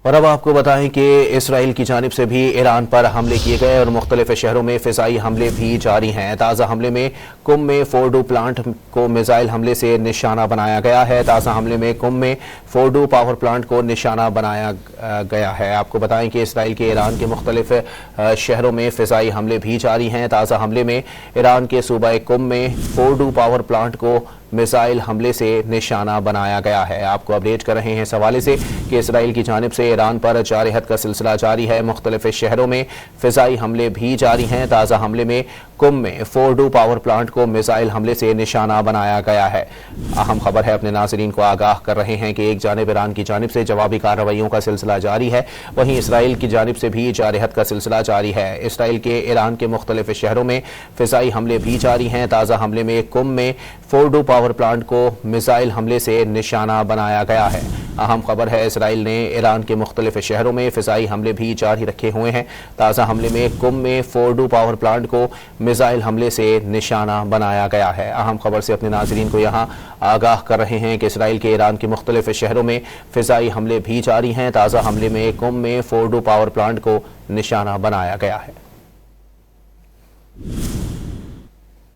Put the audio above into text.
اور اب आपको बताएं कि इसराइल की जानिब से भी ईरान पर हमले किए गए और मुख्तलिफ शहरों में फ़िज़ाई हमले भी जारी हैं। ताज़ा हमले में कुम में फोर्डू प्लांट को मिसाइल हमले से निशाना बनाया गया है। ताज़ा हमले में कुम में फोर्डू पावर प्लांट को निशाना बनाया गया है। आपको बताएं कि इसराइल के ईरान के मुख्तलिफ शहरों में फ़िज़ाई हमले भी जारी हैं। ताज़ा हमले में ईरान के सूबा कुम में फोर्डू पावर प्लांट को मिसाइल हमले से निशाना बनाया गया है। आपको अपडेट कर रहे हैं इस हवाले से कि इसराइल की जानिब से ईरान पर जारहत का सिलसिला जारी है। मुख्तलिफ शहरों में फ़िज़ाई हमले भी जारी हैं। ताज़ा हमले में कुम में फोर्डू पावर प्लांट को मिसाइल हमले से निशाना बनाया गया है। अहम खबर है, अपने नाज़रीन को आगाह कर रहे हैं कि एक जानिब ईरान की जानिब से जवाबी कार्रवाइयों का सिलसिला जारी है, वहीं इसराइल की जानिब से भी जारहत का सिलसिला जारी है। इसराइल के ईरान के मुख्तलिफ शहरों में फ़िज़ाई हमले भी जारी हैं। ताज़ा हमले में कुम में फोर्डू पावर प्लांट को मिसाइल हमले से निशाना बनाया गया है। अहम खबर है, इसराइल ने ईरान के मुख्तलिफ शहरों में फ़िज़ाई हमले भी जारी रखे हुए हैं। ताज़ा हमले में कुम में फोर्डू पावर प्लांट को मिसाइल हमले से निशाना बनाया गया है। अहम खबर से अपने नाज़रीन को यहाँ आगाह कर रहे हैं कि इसराइल के ईरान के मुख्तलिफ शहरों में फ़िज़ाई हमले भी जारी हैं। ताज़ा हमले में कुम में फोर्डू पावर प्लांट को निशाना बनाया गया है।